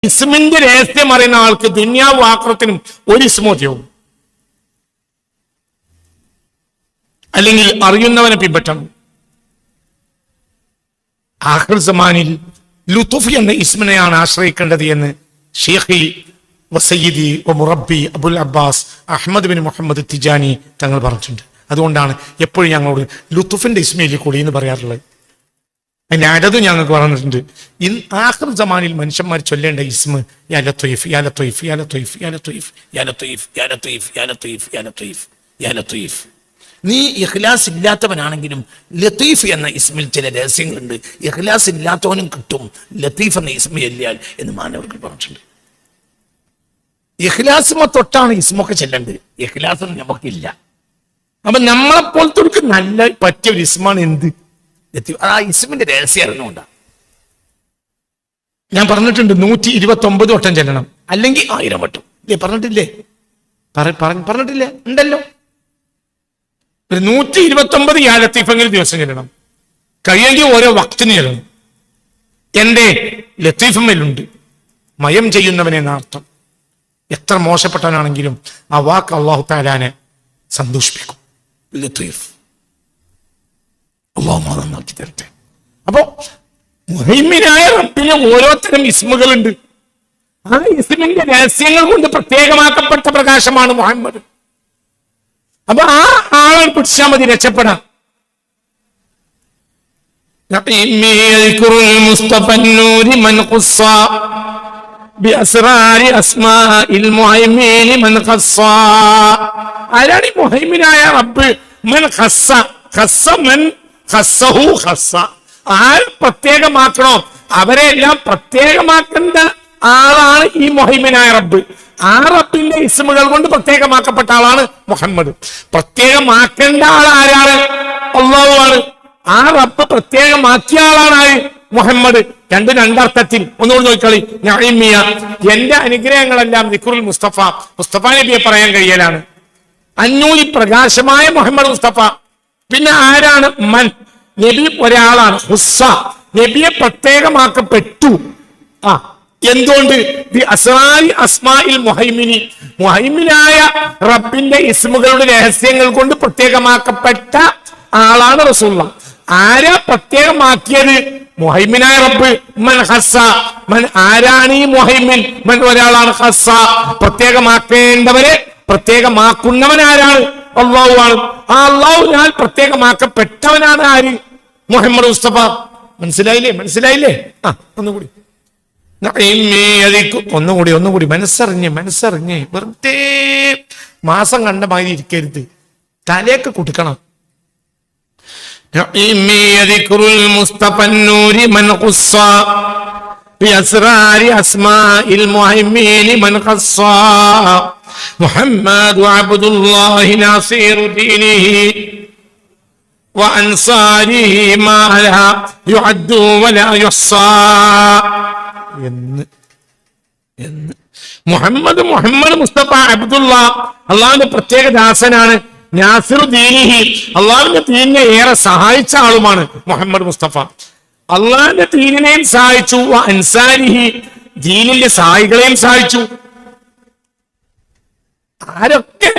ഇസ്മിന്റെ രഹസ്യം അറിയുന്ന ആൾക്ക് ദുനിയാവും ആഖിറത്തിനും ഒരു ഇസ്മോദ്യവും, അല്ലെങ്കിൽ അറിയുന്നവനെ പിൻപറ്റണം. ആഖിർ സമാനിൽ ലുതുഫ് എന്ന ഇസ്മിനെയാണ് ആശ്രയിക്കേണ്ടത് എന്ന് ഷെയ്ഖി വസയ്യിദി വമുറബ്ബി Abul Abbas Ahmad bin Muhammad Tijani തങ്ങൾ പറഞ്ഞിട്ടുണ്ട്. അതുകൊണ്ടാണ് എപ്പോഴും ഞങ്ങളോട് ലുതുഫിന്റെ ഇസ്മയിൽ കൂടി എന്ന് പറയാറുള്ളത്. അതിന്റെ അടതും ഞങ്ങൾക്ക് പറഞ്ഞിട്ടുണ്ട്. ആഖിർ സമാനിൽ മനുഷ്യന്മാർ ചൊല്ലേണ്ട ഇസ്മ യാ ലത്തീഫ്, യാ ലത്തീഫ്, യാ ലത്തീഫ്, യാ ലത്തീഫ്, യാ ലത്തീഫ്, യാ ലത്തീഫ്, യാ ലത്തീഫ്, യാ ലത്തീഫ്, യാ ലത്തീഫ്. നീ ഇഖ്ലാസ് ഇല്ലാത്തവനാണെങ്കിലും ലത്തീഫ് എന്ന ഇസ്മിൽ ചില രഹസ്യങ്ങളുണ്ട്. ഇഖ്ലാസ് ഇല്ലാത്തവനും കിട്ടും ലത്തീഫ് എന്ന ഇസ്മ ചൊല്ലിയാൽ എന്ന് മാനവർക്ക് പറഞ്ഞിട്ടുണ്ട്. ഇഖ്ലാസുമ തൊട്ടാണ് ഇസ്മൊക്കെ ചെല്ലേണ്ടത്. ഇഖ്ലാസ് നമുക്കില്ല. അപ്പൊ നമ്മളെപ്പോലത്തെ നല്ല പറ്റിയ ഒരു ഇസ്മാണ് എന്ത്? ആ ഇസ്മിന്റെ രഹസ്യം അറിഞ്ഞുകൊണ്ടാ ഞാൻ പറഞ്ഞിട്ടുണ്ട് 129 വട്ടം ചെല്ലണം, അല്ലെങ്കിൽ 1000 വട്ടം. പറഞ്ഞിട്ടില്ലേ? പറഞ്ഞിട്ടില്ലേ? ഉണ്ടല്ലോ. 129 യാ ലത്തീഫെങ്കിലും ദിവസം ചെല്ലണം. കഴിയെങ്കിൽ ഓരോ വക്തിന് ചെല്ലണം. എന്റെ ലത്തീഫമ്മയിലുണ്ട് മയം ചെയ്യുന്നവനെ നാർത്ഥം. എത്ര മോശപ്പെട്ടവനാണെങ്കിലും ആ വാക്ക് അള്ളാഹു തആലാനെ സന്തോഷിപ്പിക്കും. ലത്തീഫ് അള്ളാഹു നന്നാക്കി തരട്ടെ. അപ്പോ മുഹൈമിനായ റബ്ബിന് ഓരോരുത്തരും ഇസ്മുകളുണ്ട്. ആ ഇസ്മിന്റെ രഹസ്യങ്ങൾ കൊണ്ട് പ്രത്യേകമാക്കപ്പെട്ട പ്രകാശമാണ് മുഹമ്മദ്. അപ്പൊ ആ ആളെ പിടിച്ചാൽ മതി രക്ഷപ്പെടാം. ആരാണ് ഈ മുഹൈമിനായ റബ്ബ്? മൻ ഖസ്സ, ഖസ്സ മൻ ഖസ്സഹു ഖസ്സ. ആരെ പ്രത്യേകമാക്കണോ അവരെ എല്ലാം പ്രത്യേകമാക്കേണ്ട ആളാണ് ഈ മുഹൈമിനായ റബ്ബ്. ആ റബ്ബിന്റെ ഇസ്മുകൾ കൊണ്ട് പ്രത്യേകമാക്കപ്പെട്ട ആളാണ് മുഹമ്മദ്. പ്രത്യേകമാക്കേണ്ട ആൾ ആരാണ്? അല്ലാഹു ആണ്. ആ റബ്ബ് പ്രത്യേകമാക്കിയ ആളാണ് മുഹമ്മദ്. രണ്ടർത്ഥത്തിൽ. ഒന്നുകൂടി നോക്കിക്കളി. നഈമിയ, എന്റെ അനുഗ്രഹങ്ങളെല്ലാം ദിക്റുൽ മുസ്തഫ, മുസ്തഫ നബിയെ പറയാൻ കഴിയലാണ്. അന്നൂരി, പ്രകാശമായ മുഹമ്മദ് മുസ്തഫ. പിന്നെ ആരാണ്? മൻ, നബി ഒരാളാണ്. ഹുസ്സ, നബിയെ പ്രത്യേകമാക്കപ്പെട്ടു. എന്തുകൊണ്ട്? ദി അസ്റാരി അസ്മാഇൽ മുഹൈമിനി, മുഹൈമിനായ റബ്ബിന്റെ ഇസ്മുകളുടെ രഹസ്യങ്ങൾ കൊണ്ട് പ്രത്യേകമാക്കപ്പെട്ട ആളാണ് റസൂലുള്ളാഹ്. ആരാ പ്രത്യേകമാക്കിയത്? മുഹൈമിനായ റബ്ബ്. മൻ ഖസ്സ, മൻ, ആരാണ് ഈ മുഹൈമിൻ? മൻ, ഒരാളാണ്. ഖസ്സ, പ്രത്യേകമാക്കേണ്ടവരെ പ്രത്യേകമാക്കുന്നവൻ ആരാണ്? അല്ലാഹു ആണ്. ആ അല്ലാഹുവിനാൽ പ്രത്യേകമാക്കപ്പെട്ടവനാണ് ആര്? മുഹമ്മദ് മുസ്തഫ. മനസ്സിലായില്ലേ? ഒന്നുകൂടി ഒന്നുകൂടി മനസ്സറിഞ്ഞ് വെറുതെ മാസം കണ്ട മാതിരി ഇരിക്കരുത്, തലേക്ക് കുടുക്കണം. മുഹമ്മദ് അബ്ദുല്ലാഹി നാസിറു ദീനിഹി വഅൻസാരിഹി മാ ലാ യുഅദ്ദു വലാ യുഹ്സാ എന്ന് മുഹമ്മദ് മുസ്തഫ അബ്ദുള്ള അള്ളാഹുവിന്റെ പ്രത്യേക ദാസനാണ്. നാസിറു ദീനിഹി, അള്ളാഹുവിന്റെ ദീനിനെ ഏറെ സഹായിച്ച ആളുമാണ് മുഹമ്മദ് മുസ്തഫ. അള്ളാഹുവിന്റെ ദീനിനെയും സഹായിച്ചു. അൻസാരിഹി, ദീനിന്റെ സഹായികളെയും സഹായിച്ചു. ആരൊക്കെ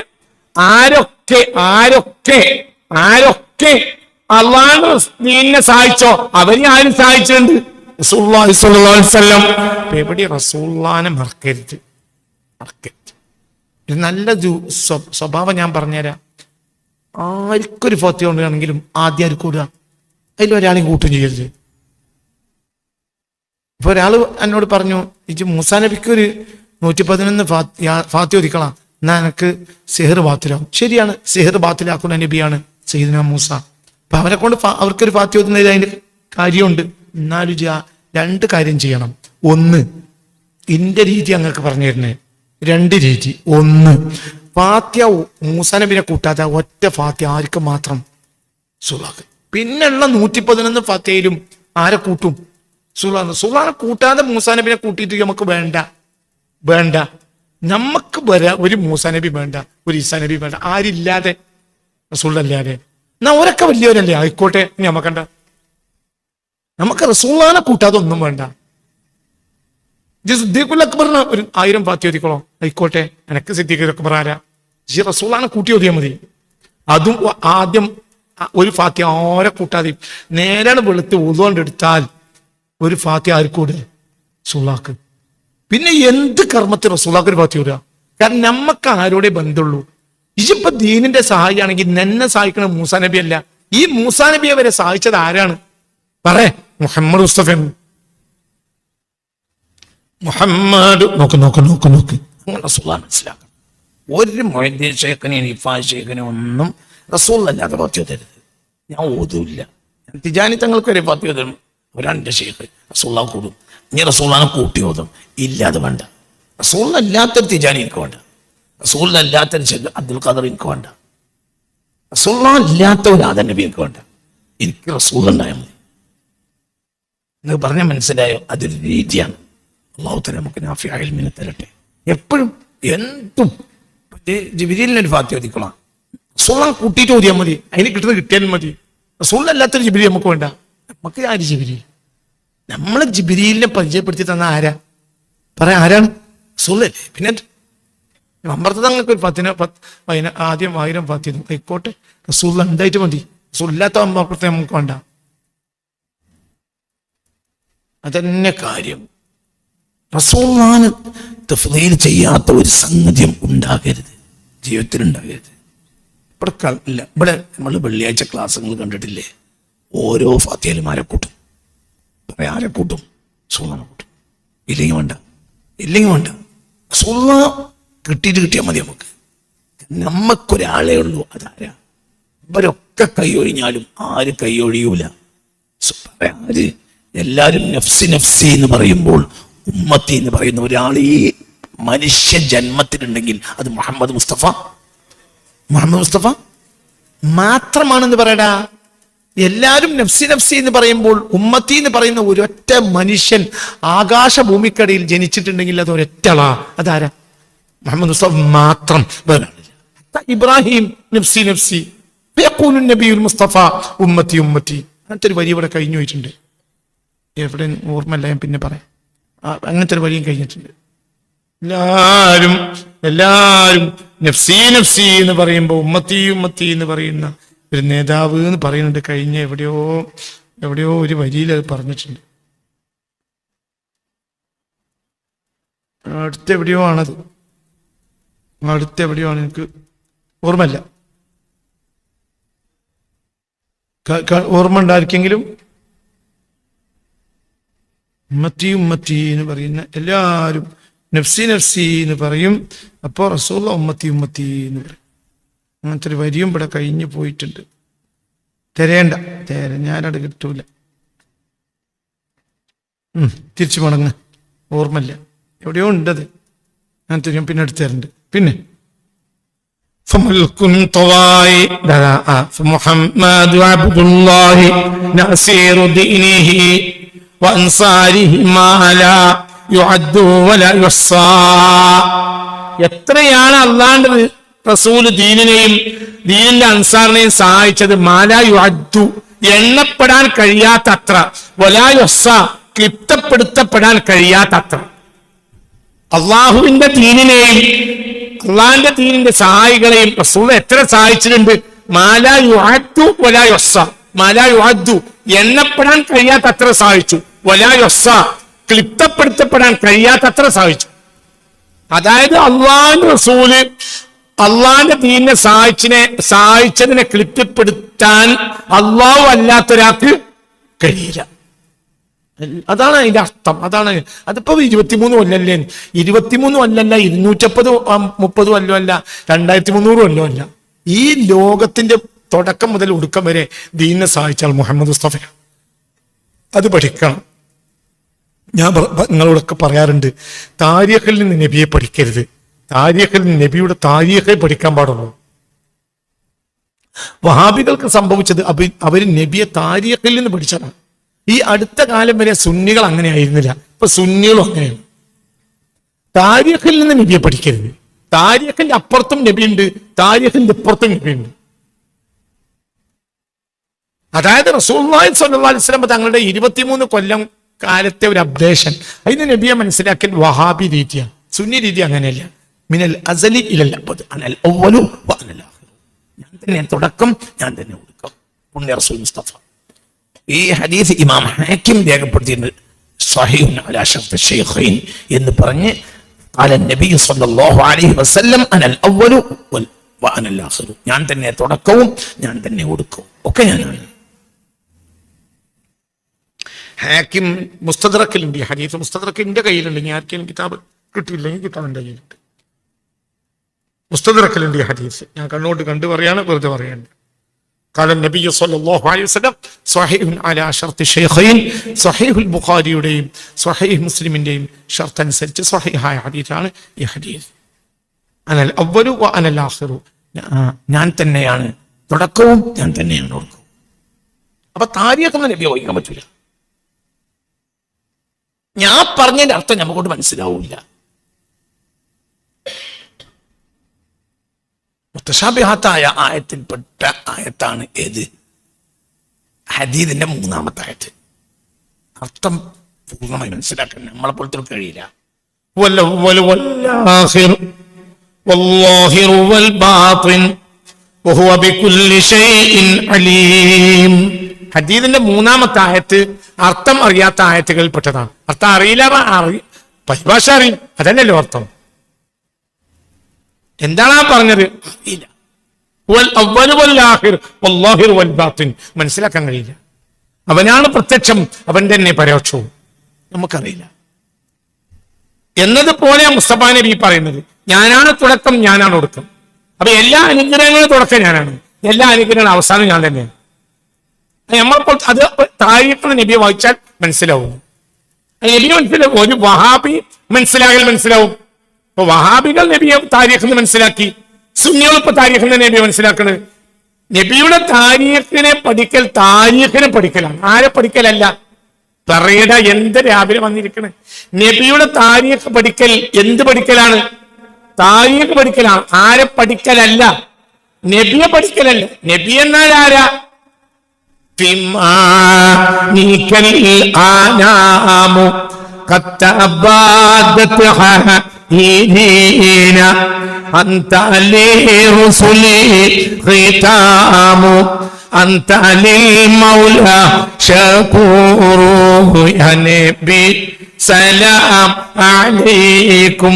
അള്ളാഹുവിന്റെ ദീനിനെ സഹായിച്ചോ അവരെ ആരും സഹായിച്ചിട്ടുണ്ട്? റസൂലുള്ളാഹി സ്വല്ലല്ലാഹു അലൈഹി വസല്ലം. എവിടെ റസൂലുള്ളാഹിനെ മറക്കരുത്. ഒരു നല്ല സ്വഭാവം ഞാൻ പറഞ്ഞുതരാം. ആർക്കൊരു ഫാത്തിഹ കൊണ്ടുവരാണെങ്കിലും ആദ്യം ആർക്ക് കൂടുക, അതിലൊരാളെയും കൂട്ടും ചെയ്യരുത്. ഇപ്പൊ ഒരാൾ എന്നോട് പറഞ്ഞു, ഇജ്ജ് മൂസാ നബിക്ക് ഒരു 111 ഫാത്തിഹ ഒതുക്കണം, എന്നാ എനിക്ക് സിഹർ ബാത്തിലാവും. ശരിയാണ്, സിഹർ ബാത്തിലാക്കുന്ന നബിയാണ് സയ്യിദുനാ മൂസ. അപ്പൊ അവരെ കൊണ്ട് അവർക്കൊരു ഫാത്തിഹ ഓതുന്നതിൽ അതിന്റെ കാര്യമുണ്ട്. എന്നാലും 2 കാര്യം ചെയ്യണം. 1, ഇന്റെ രീതി അങ്ങക്ക് പറഞ്ഞു തരുന്നേ. 2 രീതി. 1, ഫാത്തിഹ മൂസാ നബിനെ കൂട്ടാത്ത ഒറ്റ ഫാത്തിഹ ആർക്കും മാത്രം സുലാഖ്. പിന്നെയുള്ള 111 ഫാത്തിഹയിലും ആരെ കൂട്ടും? സുലാഖ് കൂട്ടാതെ മൂസാ നബിനെ കൂട്ടിയിട്ട് നമുക്ക് വേണ്ട. നമുക്ക് ഒരു മൂസാ നബി വേണ്ട, ഒരു ഈസാ നബി വേണ്ട. ആരില്ലാതെ? റസൂലല്ലാതെ. എന്നാ അവരൊക്കെ വലിയവരല്ലേ, ആയിക്കോട്ടെ, നമുക്കുണ്ട. നമുക്ക് റസൂലുള്ളാഹിനെ കൂട്ടാതെ ഒന്നും വേണ്ട. സിദ്ദീഖുൽ അക്ബറിന് ഒരു 1000 ഫാത്തിഹ ഓതിക്കോളോ. ആയിക്കോട്ടെ, എനിക്ക് സിദ്ദീഖുൽ അക്ബർ ആരാ? റസൂലാണ് കൂട്ടി ഓതിയാൽ മതി. അതും ആദ്യം ഒരു ഫാത്തിഹ ആരെ കൂട്ടാതെ നേരാണ് വെളുത്ത് ഉതുകൊണ്ടെടുത്താൽ ഒരു ഫാത്തിഹ ആർക്കൂടെ? റസൂലാക്ക്. പിന്നെ എന്ത് കർമ്മത്തിൽ റസൂലാക്ക് ഒരു ഫാത്തിഹ ഓതുക? കാരണം നമ്മക്ക് ആരോടെ ബന്ധമുള്ളൂ. ഇതിപ്പോ ദീനിന്റെ സഹായിയാണെങ്കിൽ എന്നെ സഹായിക്കണ മൂസാ നബി അല്ല. ഈ മൂസാ നബിയെ വരെ സഹായിച്ചത് ആരാണ്? മുഹമ്മദ് മുസ്തഫ. മുഹമ്മദ് നോക്ക് റസൂലാണ് മനസ്സിലാക്കണം. ഒരു മൊയ്തീൻ ഷേഖിനെയും ഇഫാ ഷേഖിനെയും ഒന്നും റസൂൽ അല്ലാതെ ഫാത്തിഹ തരുത്. ഞാൻ ഓതൂല്ല. തിജാനി തങ്ങൾക്ക് വരെ ഫാത്തിഹ തരും. അവരെന്റെ ഷേഖ് റസൂല കൂടും. ഇനി റസൂലാണ് കൂട്ടി ഓതും. ഇല്ലാതെ വേണ്ട. റസൂലിനല്ലാത്തൊരു തിജാനി എനിക്ക് വേണ്ട. റസൂലിനല്ലാത്തൊരു അബ്ദുൽ ഖാദർ എനിക്ക് വേണ്ട. റസൂലില്ലാത്ത ഒരു ആദം നബി എനിക്ക് വേണ്ട. എനിക്ക് റസൂൽ ഉണ്ടായാൽ മതി. നിങ്ങൾക്ക് പറഞ്ഞാൽ മനസ്സിലായോ? അതൊരു രീതിയാണ്. അല്ലാഹു തആല നമുക്ക് നാഫിഅ ഇൽമിനെ തരട്ടെ. എപ്പോഴും എന്തും ജിബ്രീലിനൊരു ഫാത്തിഹ ഓതിക്കോളാം. റസൂലിനെ കൂട്ടിയിട്ട് ഓതിയാൽ മതി. അതിന് കിട്ടിയാൽ മതി. റസൂലിനല്ലാത്തൊരു ജിബ്രീൽ നമുക്ക് വേണ്ട. നമുക്ക് ആര് ജിബ്രീൽ? നമ്മളെ ജിബ്രീലിനെ പരിചയപ്പെടുത്തി തന്ന ആരാ? ആരാണ്? റസൂലല്ലേ. പിന്നെ അമ്പർത്ത് തങ്ങൾക്ക് ഒരു ആദ്യം 1000 ഫാത്തിഹ ആയിക്കോട്ടെ. റസൂൽ ഉണ്ടായിട്ട് മതി. റസൂൽ ഇല്ലാത്ത അമ്പർത്തെ നമുക്ക് വേണ്ട. അതന്നെ കാര്യം. റസൂലുള്ളാഹിനെ തഫ്ളീൽ ചെയ്യാത്ത ഒരു സംഗതിയും ഉണ്ടാകരുത്, ജീവിതത്തിൽ ഉണ്ടാകരുത്. ഇവിടെ നമ്മൾ വെള്ളിയാഴ്ച ക്ലാസ്സുകൾ കണ്ടിട്ടില്ലേ? ഓരോ ഫാത്തിഹയിലും ആരെ കൂട്ടും? ആരെ കൂട്ടും? റസൂലുള്ളാഹിനെ കൂട്ടും. ഇല്ലെങ്കിൽ വേണ്ട. റസൂലുള്ളാഹി കിട്ടിയാൽ മതി. നമുക്കൊരാളേ ഉള്ളൂ. അതാരാ? ഇവരൊക്കെ കൈയൊഴിഞ്ഞാലും ആര് കൈയൊഴിയൂല? ആര്? എല്ലാരും നഫ്സി നഫ്സി എന്ന് പറയുമ്പോൾ ഉമ്മത്തി എന്ന് പറയുന്ന ഒരാൾ ഈ മനുഷ്യ ജന്മത്തിലുണ്ടെങ്കിൽ അത് മുഹമ്മദ് മുസ്തഫ മാത്രമാണെന്ന് പറയടാ. എല്ലാരും നഫ്സി നഫ്സി എന്ന് പറയുമ്പോൾ ഉമ്മത്തി എന്ന് പറയുന്ന ഒരൊറ്റ മനുഷ്യൻ ആകാശഭൂമിക്കടിയിൽ ജനിച്ചിട്ടുണ്ടെങ്കിൽ അത് ഒരൊറ്റ ആളാ. അതാരാ? മുഹമ്മദ് മുസ്തഫ മാത്രം. ഇബ്രാഹിം നഫ്സി നഫ്സി നബിയുൽ മുസ്തഫ ഉമ്മത്തി ഉമ്മത്തി. അങ്ങനത്തെ ഒരു വരി ഇവിടെ കഴിഞ്ഞു പോയിട്ടുണ്ട്. എവിടെ ഓർമ്മല്ല, ഞാൻ പിന്നെ പറയാം. അങ്ങനത്തെ ഒരു വരിയും കഴിഞ്ഞിട്ടുണ്ട്. എല്ലാരും നഫ്സി നഫ്സി എന്ന് പറയുമ്പോൾ ഉമ്മത്തി ഉമ്മത്തി എന്ന് പറയുന്ന ഒരു നേതാവ് എന്ന് പറയുന്നുണ്ട്. കഴിഞ്ഞ എവിടെയോ ഒരു വരിയിൽ അത് പറഞ്ഞിട്ടുണ്ട്. അടുത്തെവിടെയോ ആണ് എനിക്ക് ഓർമ്മയില്ല. ഓർമ്മ ഉണ്ടായിരിക്കെങ്കിലും ഉമ്മത്തി ഉമ്മത്തി എന്ന് പറയുന്ന എല്ലാവരും നഫ്സി നഫ്സി എന്ന് പറയും. അപ്പോൾ റസൂലുള്ളാഹി ഉമ്മത്തി ഉമ്മത്തി എന്ന് പറയും. അങ്ങനത്തെ ഒരു വരിയും ഇവിടെ കഴിഞ്ഞു പോയിട്ടുണ്ട്. തിരഞ്ഞാലത് കിട്ടൂല. തിരിച്ചു മടങ്ങ്. ഓർമ്മയില്ല, എവിടെയോ ഉണ്ടത്. അങ്ങനത്തെ ഞാൻ പിന്നെ എടുത്തു തരുന്നുണ്ട്. പിന്നെ فمحمد عبد الله ناصر دينه وأنصاره ما لا يعد ولا يحصى. എത്രയാണ് അല്ലാഹുവിന്റെ റസൂൽ ദീനിനെയും ദീനിന്റെ അൻസാറിനെയും സഹായിച്ചത്? മാലാ യുഅദ്ദു, എണ്ണപ്പെടാൻ കഴിയാത്തത്ര, വലാ യുഹ്സ, ക്ലിപ്തപ്പെടുത്തപ്പെടാൻ കഴിയാത്തത്ര. അള്ളാഹുവിന്റെ ദീനിനെയും അള്ളാഹിന്റെ ദീനിന്റെ സഹായികളെയും റസൂൽ എത്ര സഹായിച്ചിട്ടുണ്ട്? മാലാ യുഅദ്ദു വലാ യുഹ്സ. മാലാ യുഅദ്ദു, എണ്ണപ്പെടാൻ കഴിയാത്തത്ര സഹായിച്ചു. വലാ യുഹ്സ, ക്ലിപ്തപ്പെടുത്തപ്പെടാൻ കഴിയാത്തത്ര സഹായിച്ചു. അതായത് അള്ളാഹിന്റെ റസൂല് അള്ളാഹിന്റെ ദീനിനെ സഹായിച്ചതിനെ ക്ലിപ്തപ്പെടുത്താൻ അള്ളാഹു അല്ലാത്തൊരാൾക്ക് കഴിയില്ല. അതാണ് അതിന്റെ അർത്ഥം. അതിപ്പോ 23 കൊല്ലല്ലേ, 23 കൊല്ലല്ല, 230 കൊല്ലം അല്ല, 2300 കൊല്ലം അല്ല. ഈ ലോകത്തിന്റെ തുടക്കം മുതൽ ഒടുക്കം വരെ ദീനിനെ സഹായിച്ചാൽ മുഹമ്മദ് മുസ്തഫ. അത് പഠിക്കണം. ഞാൻ നിങ്ങളോടൊക്കെ പറയാറുണ്ട്, താരീഖിൽ നിന്ന് നബിയെ പഠിക്കരുത്. താരീഖിൽ നിന്ന് നബിയുടെ താരീഖെ പഠിക്കാൻ പാടുള്ളൂ. വഹാബികൾക്ക് സംഭവിച്ചത് അവര് നബിയെ താരീഖിൽ നിന്ന് പഠിച്ചതാണ്. ഈ അടുത്ത കാലം വരെ സുന്നികൾ അങ്ങനെ ആയിരുന്നില്ല. ഇപ്പൊ സുന്നികളും അങ്ങനെയാണ്. താരീഖിൽ നിന്ന് നബിയെ പഠിക്കരുത്. താരീഖിന്റെ അപ്പുറത്തും നബിയുണ്ട്, താരീഖിന്റെ ഇപ്പുറത്തും നബിയുണ്ട്. അതായത് റസൂലുള്ളാഹി സ്വല്ലല്ലാഹു അലൈഹി വസല്ലം തങ്ങളുടെ 23 കൊല്ലം കാലത്തെ ഒരു അപ്ഡേഷൻ. അതിന് നബിയെ മനസ്സിലാക്കൽ വഹാബി രീതിയാണ്. സുന്നി രീതി അങ്ങനെയല്ല. മിനൽ അസലി ഇലൽ അബദ് അനൽ അവ്വലു വഅനൽ ആഖിറു. ഞാൻ തന്നെ തുടക്കം, ഞാൻ തന്നെ ഒടുക്കം. പുണ്യ റസൂൽ മുസ്തഫ. ഈ ഹദീസ് ഇമാം ഹാക്കിം രേഖപ്പെടുത്തിയിട്ടുണ്ട്. സ്വഹീഹുൻ അലാ ശർത്ത് ശൈഖൈൻ എന്ന് പറഞ്ഞ് ഖാല നബി സ്വല്ലല്ലാഹു അലൈഹി വസല്ലം അനൽ അവ്വലു വഅനൽ ആഖിറു. ഞാൻ തന്നെ തുടക്കവും ഞാൻ തന്നെ ഒടുക്കവും ഒക്കെ ഞാനാണ്. ഹാക്കിം മുസ്തദ്റക്കിലുണ്ട് ഈ ഹദീസ്. മുസ്തദ്റക്കിന്റെ കയ്യിലുണ്ട്. ഇനി ആർക്കെങ്കിലും കിതാബ് കിട്ടിയില്ലെങ്കിൽ കിതാബ് എൻ്റെ കയ്യിലുണ്ട്. മുസ്തദ്റക്കിലുണ്ട് ഈ ഹദീസ്. ഞാൻ കണ്ണോട്ട് കണ്ടു പറയാണ്, വെറുതെ പറയണ്ട. ഖാല നബി സ്വല്ലല്ലാഹു അലൈഹി വസല്ലം സ്വഹീഹുൻ അലാ ശർത്തി ശൈഖൈൻ. സ്വഹീഹുൽ ബുഖാരിയുടെയും സ്വഹീഹ് മുസ്ലിമിന്റെയും ഷർത്ത് അനുസരിച്ച് സ്വഹീഹായ ഹദീസാണ് ഈ ഹദീസ്. അനൽ അവ്വലു വഅനൽ ആഖിറു. ഞാൻ തന്നെയാണ് തുടക്കവും ഞാൻ തന്നെയാണ് ഒടുക്കവും. അപ്പൊ താരീഖ് നബി വഹിക്കാൻ പറ്റൂല. ഞാൻ പറഞ്ഞതിന്റെ അർത്ഥം നമുക്കോട്ട് മനസ്സിലാവില്ല. മുത്തശാബിഹാത്തായ ആയത്തിൽപ്പെട്ട ആയത്താണ് ഏത്? ഹദീദിന്റെ 3-ാമത്തെ ആയത്ത്. അർത്ഥം പൂർണ്ണമായി മനസ്സിലാക്കാൻ നമ്മളെ പോലത്തെ കഴിയില്ല. ഹദീദിന്റെ 3-ാമത്തെ ആയത്ത് അർത്ഥം അറിയാത്ത ആയത്തുകളിൽ പെട്ടതാണ്. അർത്ഥം അറിയില്ല, പരിഭാഷ അറിയും, അതല്ലല്ലോ അർത്ഥം. എന്താണ് ആ പറഞ്ഞത്? അറിയില്ല. മനസ്സിലാക്കാൻ കഴിയില്ല. അവനാണ് പ്രത്യക്ഷം, അവൻ തന്നെ പരോക്ഷവും. നമുക്കറിയില്ല എന്നതുപോലെ മുസ്തഫ നബി പറയുന്നത് ഞാനാണ് തുടക്കം, ഞാനാണ് ഒടുക്കം. അപ്പൊ എല്ലാ അനുഗ്രഹങ്ങളും തുടക്കം ഞാനാണ്, എല്ലാ അനുഗ്രഹങ്ങളും അവസാനം ഞാൻ തന്നെയാണ്. നമ്മളിപ്പോൾ അത് താരീഖ് നബിയെ വായിച്ചാൽ മനസ്സിലാവും. നബിയെ മനസ്സിലാവും. ഒരു വഹാബി മനസ്സിലാവും. ഇപ്പൊ വഹാബികൾ നബിയെ താരീഖിന് മനസ്സിലാക്കി, സുന്നികൾ ഇപ്പൊ താരീഖിനെ നബിയെ മനസ്സിലാക്കുന്നത്. നബിയുടെ താരീഖിനെ പഠിക്കൽ താരീഖിനെ പഠിക്കലാണ്, ആരെ പഠിക്കലല്ല. പറയട എന്ത് രാവിലെ വന്നിരിക്കണേ. നബിയുടെ താരീഖ് പഠിക്കൽ എന്ത് പഠിക്കലാണ്? താരീഖ് പഠിക്കലാണ്, ആരെ പഠിക്കലല്ല, നബിയെ പഠിക്കലല്ല. നബി എന്നാൽ ആരാ? أنت لرسلي ختام أنت للمولى شكور يا نبي سلام عليكم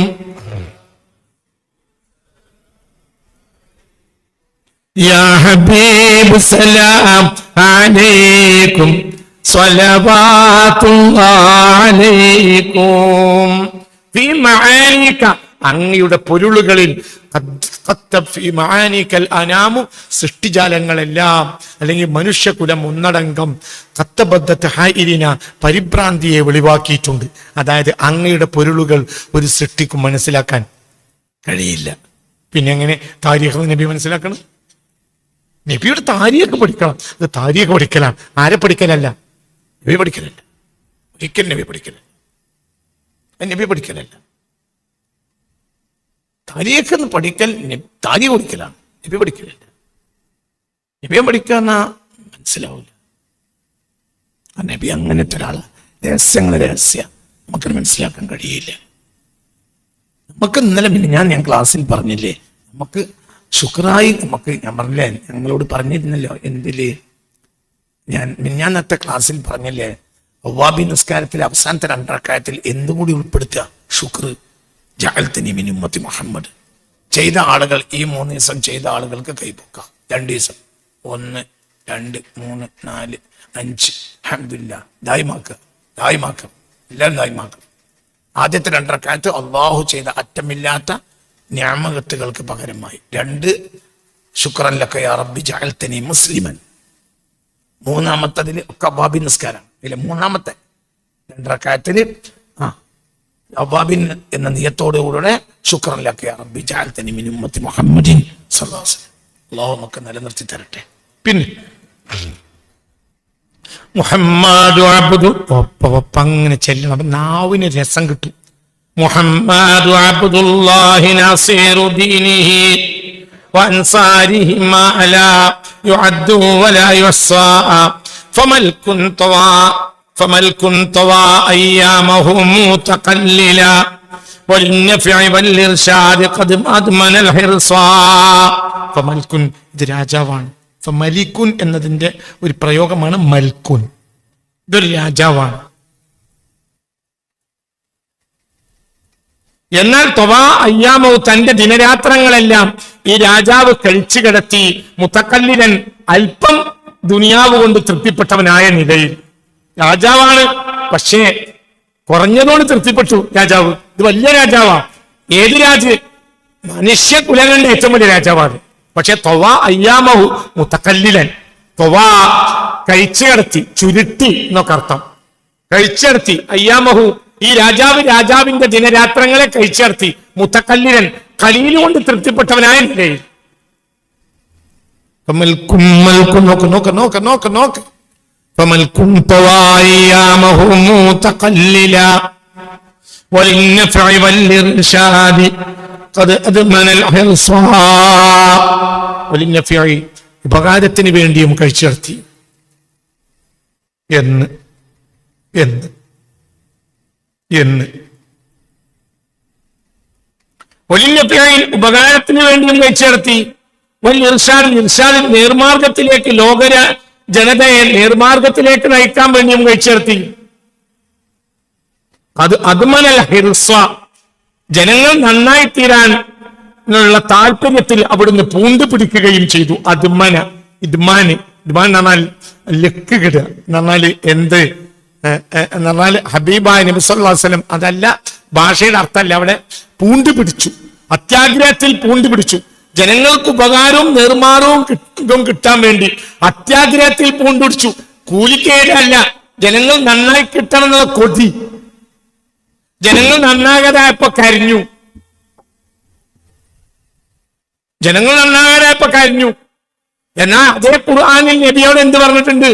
يا حبيب سلام عليكم صلوات الله عليكم في معانيك അങ്ങയുടെ പൊരുളുകളിൽ സൃഷ്ടിജാലങ്ങളെല്ലാം അല്ലെങ്കിൽ മനുഷ്യകുലം ഒന്നടങ്കം പരിഭ്രാന്തിയെ വെളിവാക്കിയിട്ടുണ്ട്. അതായത് അങ്ങയുടെ പൊരുളുകൾ ഒരു സൃഷ്ടിക്കും മനസ്സിലാക്കാൻ കഴിയില്ല. പിന്നെ എങ്ങനെ താരീഖ് നബി മനസ്സിലാക്കണം? നബിയുടെ താരീഖ് പഠിക്കണം. അത് താരീഖ് പഠിക്കലാണ്, ആരെ പഠിക്കലല്ല, നബി പഠിക്കലല്ല. ഒരിക്കലും നബി പഠിക്കലല്ല, നബി പഠിക്കലല്ല. താരീഖ് പഠിക്കൽ താരീഖ് പഠിക്കലാണ്, നബി പഠിക്കലല്ല. നബിയെ പഠിക്കാന്ന മനസ്സിലാവില്ല. നബി അങ്ങനത്തെ ഒരാള്. രഹസ്യം നമുക്കത് മനസ്സിലാക്കാൻ കഴിയില്ല. നമുക്ക് ഇന്നലെ പിന്നെ ഞാൻ ക്ലാസ്സിൽ പറഞ്ഞില്ലേ, നമുക്ക് ശുക്രായി നമുക്ക് ഞാൻ പറഞ്ഞില്ലേ, ഞങ്ങളോട് പറഞ്ഞിരുന്നല്ലോ എന്തില്, ഞാൻ നേരത്തെ ക്ലാസ്സിൽ പറഞ്ഞില്ലേ, അവ്വാബി നിസ്കാരത്തിലെ അവസാനത്തെ 2 റക്അത്തിൽ എന്തും കൂടി ഉൾപ്പെടുത്തുക, ശുക്ർ. ജഅൽതനി മിൻ ഉമ്മത്തി മുഹമ്മദ്. ചെയ്ത ആളുകൾ ഈ 3 ദിവസം ചെയ്ത ആളുകൾക്ക് കൈപ്പൊക്കാം. 2 ദിവസം 1, 2, 3, 4, 5 അൽഹംദുലില്ലാ. ദായിമാക്കുക എല്ലാവരും ദായിമാക്കുക. ആദ്യത്തെ 2 റക്അത്ത് അള്ളാഹു ചെയ്ത അറ്റമില്ലാത്ത നിഅമത്തുകൾക്ക് പകരമായി 2 ശുക്രൻ ലക യാ റബ്ബി ജഅൽതനി മുസ്ലിമൻ. 3-ാമത്തതിൽ ഒക്കെ അവ്വാബി നിസ്കാരം. ഇതിലെ 3-ാമത്തെ 2 റക്അത്തിൽ അവ്വാബിൻ എന്ന നിയത്തോടുകൂടെ ശുക്രൻ ലക യാ റബ്ബി ജഅൽതനി മിൻ ഉമ്മത്തി മുഹമ്മദിൻ സ്വല്ലല്ലാഹു അലൈഹി വസല്ലം. അല്ലാഹു നമുക്ക് നിലനിർത്തി തരട്ടെ. പിന്നെ മുഹമ്മദു അബ്ദു അങ്ങനെ ചെല്ലണം. അപ്പൊ നാവിന് രസം കിട്ടും. മുഹമ്മദു അബ്ദുല്ലാഹി നാസിറു ദീനിഹി വഅൻസാരിഹി മാ ലാ യുഅദ്ദു വലാ യുഹ്സാ ഫമൽ കുൻതവ ഫമൽകുൻ തവാ അയ്യാമഹു മുതഖല്ലില വൽനഫഇ വൽഇർശാദ് ഖദ് അദ്മനൽ ഹിർസാ. ഫമൽകുൻ, ഇത് രാജാവാണ്. ഫമലികുൻ എന്നതിന്റെ ഒരു പ്രയോഗമാണ് മൽകുൻ. ഇതൊരു രാജാവാണ്. എന്നാൽ തൊവാ അയ്യാമോ, തന്റെ ദിനരാത്രങ്ങളെല്ലാം ഈ രാജാവ് കഴിച്ചു കിടത്തി. മുതഖല്ലിലൻ, അല്പം ദുനിയാവ് കൊണ്ട് തൃപ്തിപ്പെട്ടവനായ നിലയിൽ. രാജാവാണ്, പക്ഷേ കുറഞ്ഞതോട് തൃപ്തിപ്പെട്ടു രാജാവ്. ഇത് വലിയ രാജാവാ. ഏത് മനുഷ്യ കുലങ്ങളുടെ ഏറ്റവും വലിയ രാജാവാണ്. പക്ഷെ തൊവാ അയ്യാമഹു മുതഖല്ലിലൻ, തൊവാ കഴിച്ചു കിടത്തി, ചുരുട്ടി എന്നൊക്കെ അർത്ഥം. കഴിച്ചടത്തി അയ്യാമഹു, ഈ രാജാവിന്റെ ദിനരാത്രങ്ങളെ കഴിച്ചടത്തി. മുതഖല്ലിലൻ, ഖലീൽ കൊണ്ട് തൃപ്തിപ്പെട്ടവനായ നിലയിൽ. ഫമൽകുൻ തൊവാ അയ്യാമഹു മുതഖല്ലില വൽനഫഇ വൽഇർശാദ് ഖദ് അദ്മനൽ ഹിർസാ. വൽനഫഇ, ഉപകാരത്തിന് വേണ്ടിയും കഴിച്ചടത്തി എന്ന് എന്ന് എന്ന് വൽനഫഇ, ഉപകാരത്തിന് വേണ്ടിയും കഴിച്ചടത്തി. വൽഇർശാദ്, നേർമാർഗത്തിലേക്ക്, ജനതയെ നേർമാർഗത്തിലേക്ക് നയിക്കാൻ വേണ്ടിയും കഴിച്ചടത്തി. അത് അദ്മനൽ ഹിർസ, ജനങ്ങൾ നന്നായി തീരാനുള്ള താല്പര്യത്തിൽ അവിടുന്ന് പൂണ്ടു പിടിക്കുകയും ചെയ്തു. ഇദ്മാൻ എന്ന് പറഞ്ഞാൽ ലക്കിടുക എന്ന് പറഞ്ഞാല് എന്ത് എന്ന് പറഞ്ഞാൽ ഹബീബായ നബി സല്ലല്ലാഹു അലൈഹി വസല്ലം, അതല്ല ഭാഷയുടെ അർത്ഥമല്ല, അവിടെ പൂണ്ടു പിടിച്ചു, അത്യാഗ്രഹത്തിൽ പൂണ്ടു പിടിച്ചു. ജനങ്ങൾക്ക് ഉപകാരവും നിർമ്മാണവും കിട്ടാൻ വേണ്ടി അത്യാഗ്രഹത്തിൽ പൂണ്ടുപിടിച്ചു. കൂലിക്കേടല്ല, ജനങ്ങൾ നന്നായി കിട്ടണം എന്നുള്ള കൊതി. ജനങ്ങൾ നന്നാകാതായപ്പോ കരഞ്ഞു. എന്നാൽ അതേ ഖുർആനിൽ നബിയോട് എന്ത് പറഞ്ഞിട്ടുണ്ട്?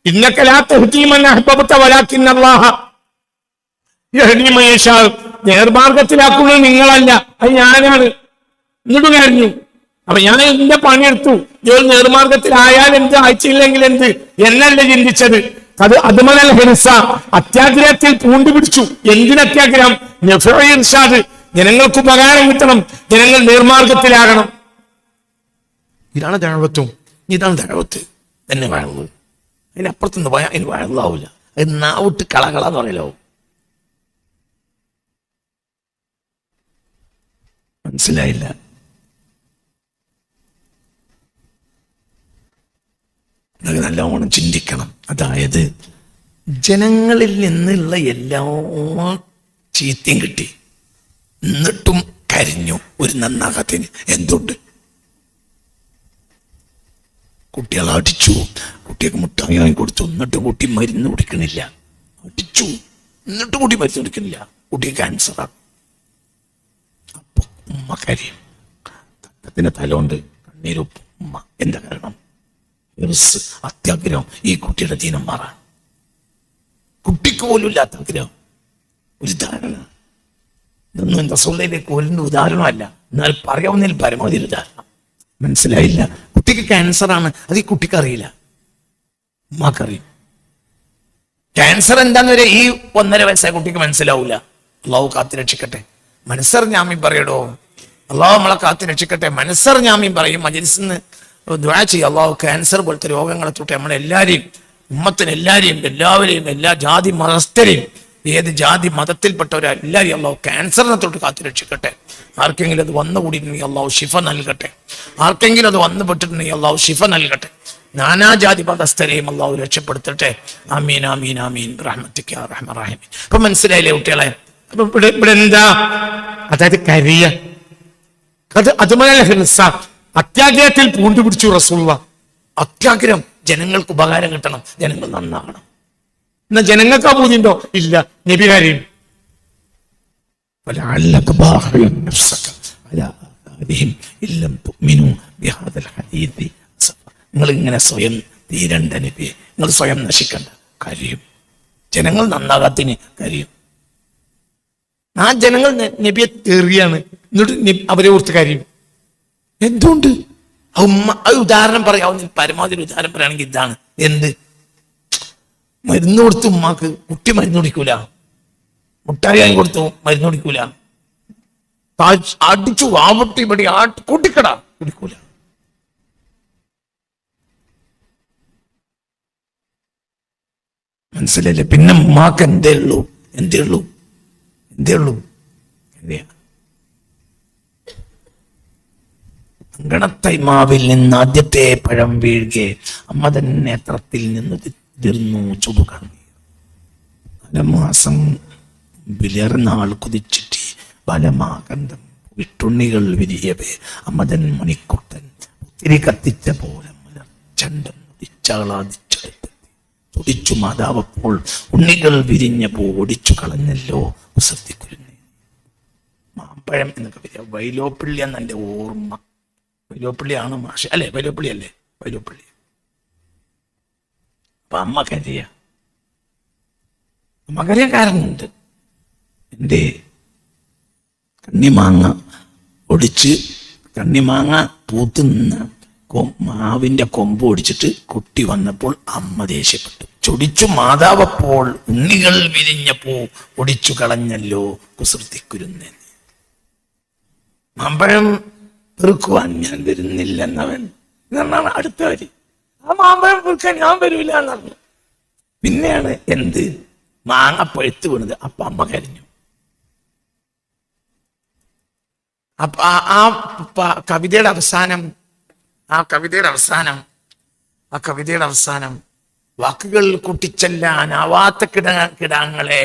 ഇന്നക ലാ തഹ്ദീ മൻ അഹ്ബബ്ത വലാകിന്ന അല്ലാഹ യഹ്ദീ മൻ യശാ. നേർമാർഗത്തിലാക്കുന്നത് നിങ്ങളല്ല, അത് ഞാനാണ്. എന്നിട്ട് കരഞ്ഞു. അപ്പൊ ഞാൻ എന്റെ പണിയെടുത്തു. ജോലി നേർമാർഗത്തിലായാൽ എന്ത്, അയച്ചില്ലെങ്കിൽ എന്ത് എന്നല്ല ചിന്തിച്ചത്. അത് അദ്മനൽ ഹിർസ, അത്യാഗ്രഹത്തിൽ പൂണ്ടുപിടിച്ചു. എന്തിനത്യാഗ്രഹം? നഫഇ ഇർശാദ്, ജനങ്ങൾക്ക് ഉപകാരം കിട്ടണം, ജനങ്ങൾ നേർമാർഗത്തിലാകണം. ഇതാണ് ദഅവത്തും. ഇതാണ് ദഅവത്ത് തന്നെ വഴങ്ങും. അതിനപ്പുറത്തുനിന്ന് പോയാൽ അതിന് വഴങ്ങാവൂല. അത് നാവിട്ട് കളകളാന്ന് പറയലോ. മനസ്സിലായില്ല? നല്ലോണം ചിന്തിക്കണം. അതായത് ജനങ്ങളിൽ നിന്നുള്ള എല്ലാ ചീത്തയും കിട്ടി, എന്നിട്ടും കരിഞ്ഞു. ഒരു നന്നാകത്തിന് എന്തുണ്ട്? കുട്ടികളെ അടിച്ചു, കുട്ടിയൊക്കെ മുട്ടായി വാങ്ങി കൊടുത്തു, എന്നിട്ട് കുട്ടി മരുന്ന് കുടിക്കണില്ല. അടിച്ചു, എന്നിട്ട് കുട്ടി മരുന്ന് കുടിക്കണില്ല. കുട്ടിക്ക് ക്യാൻസറാണ്. അപ്പൊ ഉമ്മ കരിയും. തട്ടത്തിന് തലോണ്ട് കണ്ണീരൊപ്പ്. ഉമ്മ എന്താ കാരണം? അത്യാഗ്രഹം. ഈ കുട്ടിയുടെ ദീനം മാറാൻ കുട്ടിക്ക് പോലും ഇല്ലാത്ത ആഗ്രഹം. ഒരു ധാരണ. ഇതൊന്നും എന്താ റസൂലിലേക്ക് ഒരു ഉദാഹരണമല്ല, എന്നാൽ പറയാവുന്നതിൽ പരമാവധി ഒരു ഉദാഹരണം. മനസ്സിലായില്ല? കുട്ടിക്ക് ക്യാൻസറാണ്, അത് ഈ കുട്ടിക്ക് അറിയില്ല, ഉമ്മാക്കറിയും. ക്യാൻസർ എന്താന്ന് വരെ ഈ 1.5 വയസ്സായ കുട്ടിക്ക് മനസ്സിലാവൂല. അള്ളാഹു കാത്തുരക്ഷിക്കട്ടെ. മനസ്സറിഞ്ഞാമീൻ പറയടോ. അള്ളാഹു നമ്മളെ കാത്തുരക്ഷിക്കട്ടെ. മനസ്സറിഞ്ഞാമീൻ പറയും. മജ്‌ലിസിന്ന് ദുആ ചെയ്യും. അള്ളാഹു ക്യാൻസർ പോലത്തെ രോഗങ്ങളെ തൊട്ട് നമ്മളെല്ലാവരെയും, ഉമ്മത്തിന് എല്ലാവരെയും, എല്ലാ ജാതി മതസ്ഥരെയും, ഏത് ജാതി മതത്തിൽപ്പെട്ടവരെല്ലാവരെയും അള്ളാഹു ക്യാൻസറിനെ തൊട്ട് കാത്തുരക്ഷിക്കട്ടെ. ആർക്കെങ്കിലും അത് വന്നുകൂടിയിട്ടുണ്ടെങ്കിൽ അള്ളാഹു ഷിഫ നൽകട്ടെ. ആർക്കെങ്കിലും അത് വന്നുപെട്ടിട്ടുണ്ടെങ്കിൽ അള്ളാഹു ഷിഫ നൽകട്ടെ. നാനാജാതി മതസ്ഥരെയും അള്ളാഹു രക്ഷപ്പെടുത്തട്ടെ. ആമീൻ ആമീൻ ആമീൻ റഹ്മത്തിക യാ റഹ്മാൻ റഹീം. അപ്പൊ മനസ്സിലായില്ലേ കുട്ടികളെ? അപ്പൊ ഇവിടെ എന്താ? അതായത് കരിയ, അത് അദ്മനൽ ഹിർസ, അത്യാഗ്രഹത്തിൽ പൂണ്ടുപിടിച്ചു റസൂലുള്ളാഹ്. അത്യാഗ്രഹം, ജനങ്ങൾക്ക് ഉപകാരം കിട്ടണം, ജനങ്ങൾ നന്നാകണം. എന്നാ ജനങ്ങൾക്ക് ആ ബോധ്യമുണ്ടോ? ഇല്ല. നബി കാര്യം നിങ്ങൾ ഇങ്ങനെ സ്വയം തീരണ്ട നബിയെ, നിങ്ങൾ സ്വയം നശിക്കണ്ട. കാര്യം ജനങ്ങൾ നന്നാകാത്തിന് കാര്യം. ആ ജനങ്ങൾ നബിയെ തെറിയാണ്. എന്നിട്ട് അവരെ ഓർത്ത് കാര്യം എന്തുകൊണ്ട്? ഉമ്മ അത് ഉദാഹരണം പറയാവുന്ന പരമാവധി ഉദാഹരണം പറയുകയാണെങ്കിൽ ഇതാണ്. എന്ത്? മരുന്ന് കൊടുത്തു ഉമ്മാക്ക്, കുട്ടി മരുന്ന് കുടിക്കൂല. മുട്ടായി വാങ്ങി കൊടുത്തു, മരുന്ന് കുടിക്കൂല. അടിച്ചു ആവട്ടി പടി കൂട്ടിക്കട, കുടിക്കൂല. മനസ്സിലല്ലേ? പിന്നെ ഉമ്മാക്ക് എന്തേ ഉള്ളൂ? അങ്കണത്തൈമാവിൽ നിന്ന് ആദ്യത്തെ പഴം വീഴുകെ അമ്മ തന്നെ നേത്രത്തിൽ നിന്ന് തീർന്നു ചുടുകണ്ണീർ. പലമാസം വിലർന്നാൾ കുതിച്ചിട്ട് ബലമാകന്ധം വിട്ടുണ്ണികൾ വിരിയവേ അമ്മതൻ മണിക്കുട്ടൻ ഒത്തിരി കത്തിച്ച പോലെ മലർച്ചണ്ടം ഉദിച്ചാളാദിച്ചെടുത്ത് തുടിച്ചു മാതാവപ്പോൾ ഉണ്ണികൾ വിരിഞ്ഞ പോ ഒടിച്ചു കളഞ്ഞല്ലോ കുസൃതിക്കുരുന്നേ. മാമ്പഴം എന്ന കവിത വൈലോപ്പിള്ളി എന്ന എൻ്റെ ഓർമ്മ. വൈലോപ്പിള്ളിയാണ് മാഷ അല്ലേ? വൈലോപ്പിള്ളി അല്ലേ? വൈലോപ്പിള്ളി. അപ്പൊ അമ്മ കരയാൻ കാരണമുണ്ട്. എൻ്റെ കണ്ണിമാങ്ങ ഒടിച്ച് കണ്ണിമാങ്ങ പൂത്ത് നിന്ന് മാവിന്റെ കൊമ്പ് ഒടിച്ചിട്ട് കുട്ടി വന്നപ്പോൾ അമ്മ ദേഷ്യപ്പെട്ടു. ചൊടിച്ചു മാതാവപ്പോൾ ഉണ്ണികൾ വിരിഞ്ഞപ്പോ ഒടിച്ചു കളഞ്ഞല്ലോ കുസൃതിക്കുരുന്നേ. മാമ്പഴം പെറുക്കുവാൻ ഞാൻ വരുന്നില്ലെന്നവൻ എന്നാണ് അടുത്ത വരി. ആ മാമ്പഴം പെറുക്കാൻ ഞാൻ വരൂല എന്നറിഞ്ഞു. പിന്നെയാണ് എന്ത്? മാങ്ങ പഴുത്ത് വീണത്. അപ്പൊ അമ്മ കരഞ്ഞു. അപ്പൊ ആ കവിതയുടെ അവസാനം വാക്കുകൾ കൂട്ടിച്ചെല്ലാനാവാത്ത കിടാങ്ങളെ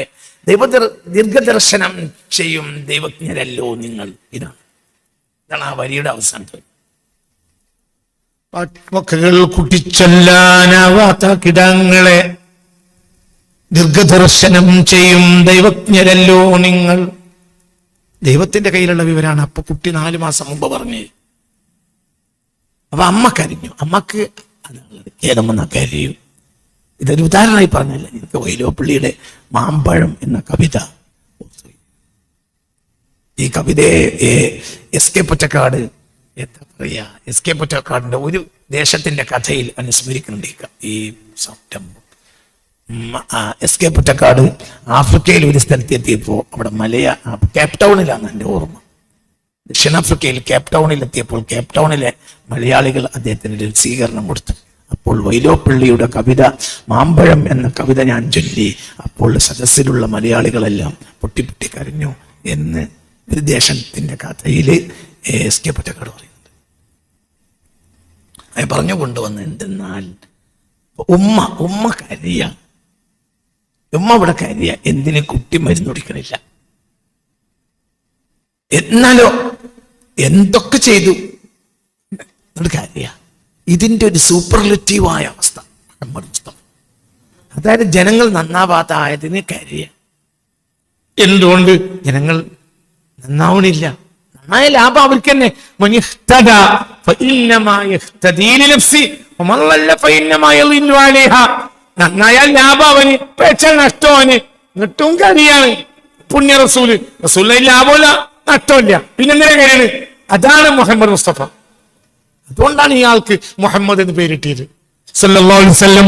ദീർഘദർശനം ചെയ്യും ദൈവജ്ഞരല്ലോ നിങ്ങൾ. ഇതാണ് ആ വരിയുടെ അവസാനത്തിൽ. വാക്കുകൾ കൂട്ടിച്ചെല്ലാനാവാത്ത കിടാങ്ങളെ ദീർഘദർശനം ചെയ്യും ദൈവജ്ഞരല്ലോ നിങ്ങൾ. ദൈവത്തിന്റെ കയ്യിലുള്ള വിവരമാണ്. അപ്പൊ കുട്ടി 4 മാസം മുമ്പ് പറഞ്ഞു. അപ്പൊ അമ്മ കരഞ്ഞു. അമ്മക്ക് ഖേദമെന്ന കരയും. ഇതൊരു ഉദാഹരണമായി പറഞ്ഞല്ല. എനിക്ക് വൈലോപ്പിള്ളിയുടെ മാമ്പഴം എന്ന കവിത, ഈ കവിതയെ എസ്.കെ. പൊറ്റക്കാട് എന്താ പറയാ, എസ്.കെ. പൊറ്റക്കാടിന്റെ ഒരു ദേശത്തിന്റെ കഥയിൽ അനുസ്മരിക്കുന്നുണ്ട് ഈ സെപ്റ്റംബർ. എസ്.കെ. പൊറ്റക്കാട് ആഫ്രിക്കയിൽ ഒരു സ്ഥലത്ത് എത്തിയപ്പോൾ അവിടെ കേപ്പ് ടൗണിലാണ് എൻ്റെ ഓർമ്മ. ദക്ഷിണാഫ്രിക്കയിൽ കേപ്പ് ടൗണിൽ എത്തിയപ്പോൾ കേപ്പ് ടൗണിലെ മലയാളികൾ അദ്ദേഹത്തിന് ഒരു സ്വീകരണം കൊടുത്തു. അപ്പോൾ വൈലോപ്പിള്ളിയുടെ കവിത മാമ്പഴം എന്ന കവിത ഞാൻ ചൊല്ലി. അപ്പോൾ സദസ്സിലുള്ള മലയാളികളെല്ലാം പൊട്ടിപ്പൊട്ടി കരഞ്ഞു എന്ന് ഒരു ദേശത്തിന്റെ കഥയിൽ എസ്.കെ. പൊറ്റക്കാട് പറയുന്നുണ്ട്. അത് പറഞ്ഞു കൊണ്ടുവന്നിട്ടുണ്ടെന്നാൽ ഉമ്മ കരയ. ഉമ്മ ഇവിടെ കരയ. എന്തിന്? കുട്ടി മരുന്ന് കുടിക്കണില്ല. എന്നാലോ എന്തൊക്കെ ചെയ്തു കരയ. ഇതിന്റെ ഒരു സൂപ്പർലെറ്റീവായ അവസ്ഥ മുഹമ്മദ് മുസ്തഫ. അതായത് ജനങ്ങൾ നന്നാവാത്ത ആയതിന് കരയ. എന്തുകൊണ്ട്? ജനങ്ങൾ നന്നാവണില്ല. നന്നായ ലാഭം അവർക്ക് തന്നെ. നന്നായാൽ ലാഭം അവന്, പേച്ചാൽ നഷ്ടം അവന്. എന്നിട്ടും കരിയാണ് പുണ്യ റസൂല്. ലാഭമില്ല നഷ്ടമില്ല, പിന്നെന്തിനാ കരയാണ്? അതാണ് മുഹമ്മദ് മുസ്തഫ. അതുകൊണ്ടാണ് ഇയാൾക്ക് മുഹമ്മദ് എന്ന് പേരിട്ടിയത് സല്ലല്ലാഹു അലൈഹി വസല്ലം.